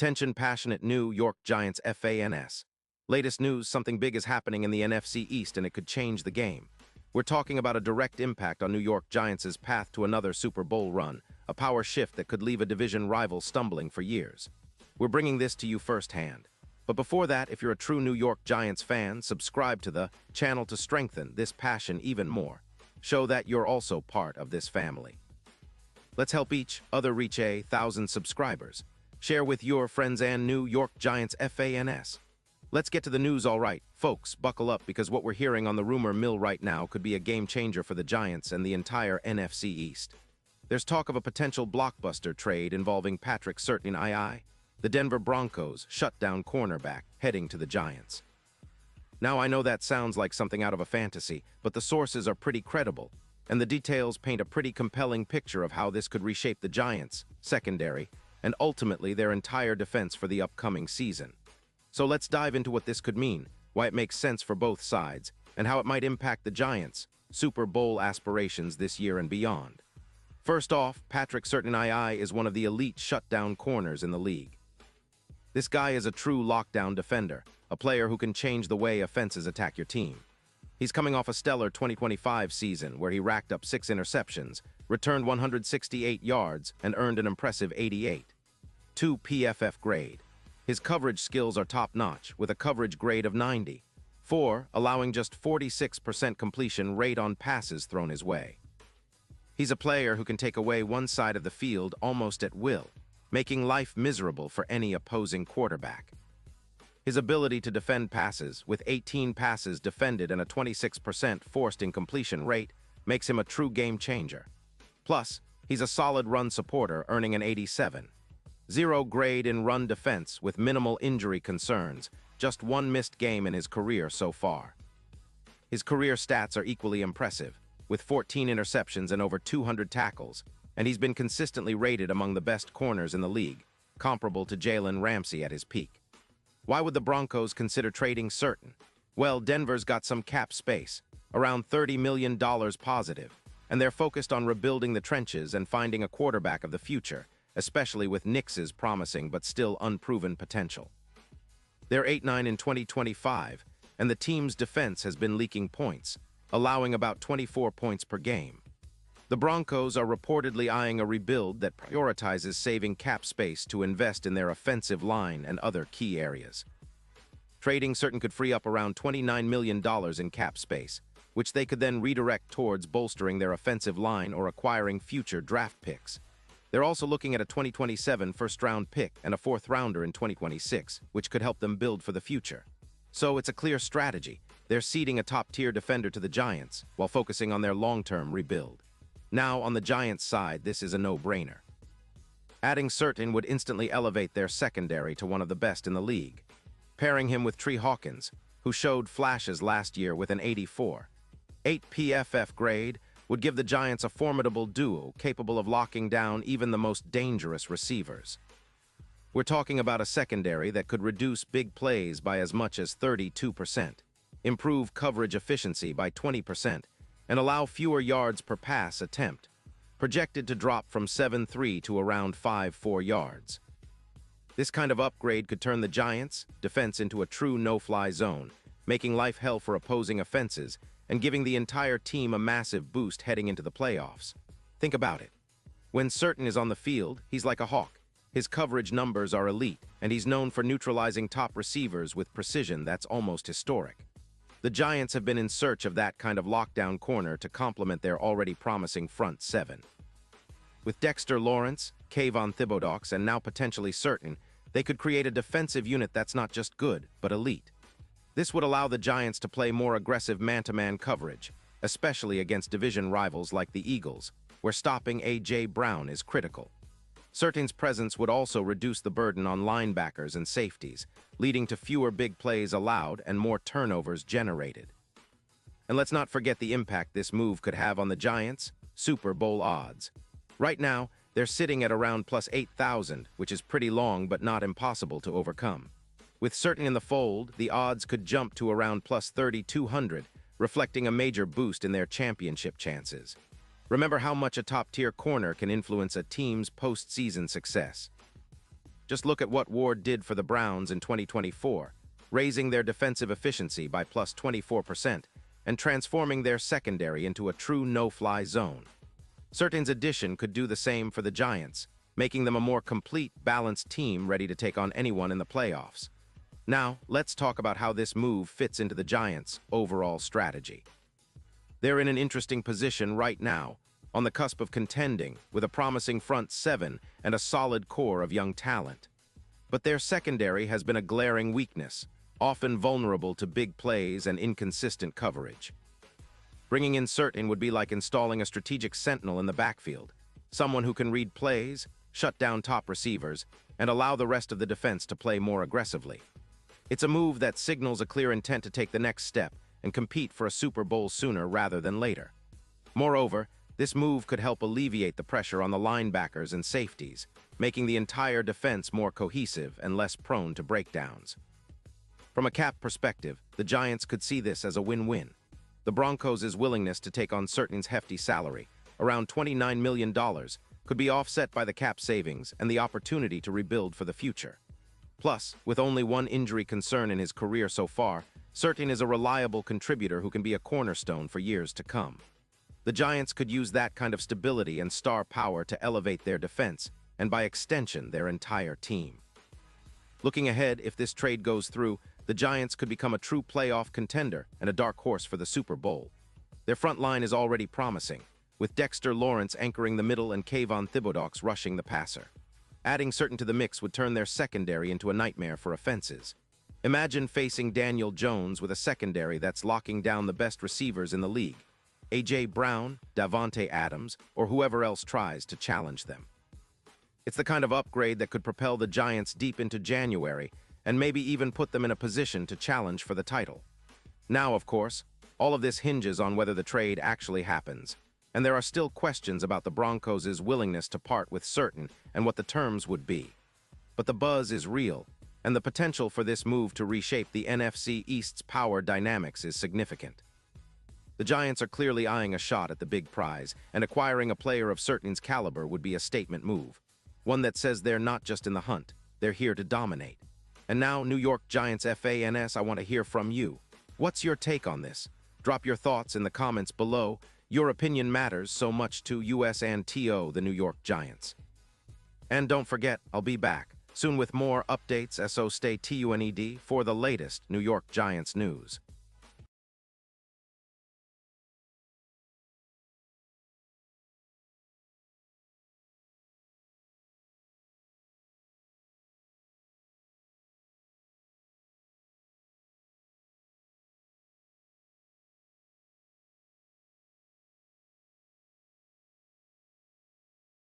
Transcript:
Attention passionate New York Giants fans. Latest news, something big is happening in the NFC East and it could change the game. We're talking about a direct impact on New York Giants' path to another Super Bowl run, a power shift that could leave a division rival stumbling for years. We're bringing this to you firsthand. But before that, if you're a true New York Giants fan, subscribe to the channel to strengthen this passion even more. Show that you're also part of this family. Let's help each other reach 1,000 subscribers. Share with your friends and New York Giants fans. Let's get to the news, all right. Folks, buckle up because what we're hearing on the rumor mill right now could be a game changer for the Giants and the entire NFC East. There's talk of a potential blockbuster trade involving Patrick Surtain, the Denver Broncos shutdown cornerback, heading to the Giants. Now, I know that sounds like something out of a fantasy, but the sources are pretty credible, and the details paint a pretty compelling picture of how this could reshape the Giants' secondary and ultimately their entire defense for the upcoming season. So let's dive into what this could mean, why it makes sense for both sides, and how it might impact the Giants' Super Bowl aspirations this year and beyond. First off, Patrick Surtain is one of the elite shutdown corners in the league. This guy is a true lockdown defender, a player who can change the way offenses attack your team. He's coming off a stellar 2025 season where he racked up 6 interceptions, returned 168 yards, and earned an impressive 82 PFF grade. His coverage skills are top-notch, with a coverage grade of 94, allowing just 46% completion rate on passes thrown his way. He's a player who can take away one side of the field almost at will, making life miserable for any opposing quarterback. His ability to defend passes, with 18 passes defended and a 26% forced incompletion rate, makes him a true game changer. Plus, he's a solid run supporter, earning an 87.0 grade in run defense with minimal injury concerns, just one missed game in his career so far. His career stats are equally impressive, with 14 interceptions and over 200 tackles, and he's been consistently rated among the best corners in the league, comparable to Jalen Ramsey at his peak. Why would the Broncos consider trading Surtain? Well, Denver's got some cap space, around $30 million positive, and they're focused on rebuilding the trenches and finding a quarterback of the future, especially with Knicks's promising but still unproven potential. They're 8-9 in 2025, and the team's defense has been leaking points, allowing about 24 points per game. The Broncos are reportedly eyeing a rebuild that prioritizes saving cap space to invest in their offensive line and other key areas. Trading Surtain could free up around $29 million in cap space, which they could then redirect towards bolstering their offensive line or acquiring future draft picks. They're also looking at a 2027 first-round pick and a fourth-rounder in 2026, which could help them build for the future. So it's a clear strategy. They're ceding a top-tier defender to the Giants while focusing on their long-term rebuild. Now, on the Giants' side, this is a no-brainer. Adding Surtain would instantly elevate their secondary to one of the best in the league. Pairing him with Tree Hawkins, who showed flashes last year with an 84.8 PFF grade, would give the Giants a formidable duo capable of locking down even the most dangerous receivers. We're talking about a secondary that could reduce big plays by as much as 32%, improve coverage efficiency by 20%, and allow fewer yards per pass attempt, projected to drop from 7.3 to around 5.4 yards. This kind of upgrade could turn the Giants' defense into a true no-fly zone, making life hell for opposing offenses and giving the entire team a massive boost heading into the playoffs. Think about it. When Surtain is on the field, he's like a hawk. His coverage numbers are elite, and he's known for neutralizing top receivers with precision that's almost historic. The Giants have been in search of that kind of lockdown corner to complement their already promising front seven. With Dexter Lawrence, Kayvon Thibodeaux, and now potentially Surtain, they could create a defensive unit that's not just good, but elite. This would allow the Giants to play more aggressive man-to-man coverage, especially against division rivals like the Eagles, where stopping A.J. Brown is critical. Surtain's presence would also reduce the burden on linebackers and safeties, leading to fewer big plays allowed and more turnovers generated. And let's not forget the impact this move could have on the Giants' Super Bowl odds. Right now, they're sitting at around plus 8,000, which is pretty long but not impossible to overcome. With Surtain in the fold, the odds could jump to around plus 3,200, reflecting a major boost in their championship chances. Remember how much a top-tier corner can influence a team's postseason success. Just look at what Ward did for the Browns in 2024, raising their defensive efficiency by plus 24% and transforming their secondary into a true no-fly zone. Surtain's addition could do the same for the Giants, making them a more complete, balanced team ready to take on anyone in the playoffs. Now, let's talk about how this move fits into the Giants' overall strategy. They're in an interesting position right now, on the cusp of contending, with a promising front seven and a solid core of young talent. But their secondary has been a glaring weakness, often vulnerable to big plays and inconsistent coverage. Bringing in Surtain would be like installing a strategic sentinel in the backfield, someone who can read plays, shut down top receivers, and allow the rest of the defense to play more aggressively. It's a move that signals a clear intent to take the next step and compete for a Super Bowl sooner rather than later. Moreover, this move could help alleviate the pressure on the linebackers and safeties, making the entire defense more cohesive and less prone to breakdowns. From a cap perspective, the Giants could see this as a win-win. The Broncos' willingness to take on Surtain's hefty salary, around $29 million, could be offset by the cap savings and the opportunity to rebuild for the future. Plus, with only one injury concern in his career so far, Surtain is a reliable contributor who can be a cornerstone for years to come. The Giants could use that kind of stability and star power to elevate their defense, and by extension, their entire team. Looking ahead, if this trade goes through, the Giants could become a true playoff contender and a dark horse for the Super Bowl. Their front line is already promising, with Dexter Lawrence anchoring the middle and Kayvon Thibodeaux rushing the passer. Adding Surtain to the mix would turn their secondary into a nightmare for offenses. Imagine facing Daniel Jones with a secondary that's locking down the best receivers in the league, A.J. Brown, Davante Adams, or whoever else tries to challenge them. It's the kind of upgrade that could propel the Giants deep into January and maybe even put them in a position to challenge for the title. Now, of course, all of this hinges on whether the trade actually happens, and there are still questions about the Broncos' willingness to part with Surtain and what the terms would be. But the buzz is real, and the potential for this move to reshape the NFC East's power dynamics is significant. The Giants are clearly eyeing a shot at the big prize, and acquiring a player of Surtain's caliber would be a statement move, one that says they're not just in the hunt, they're here to dominate. And now, New York Giants fans, I want to hear from you. What's your take on this? Drop your thoughts in the comments below. Your opinion matters so much to us and the New York Giants. And don't forget, I'll be back soon with more updates, so stay tuned for the latest New York Giants news.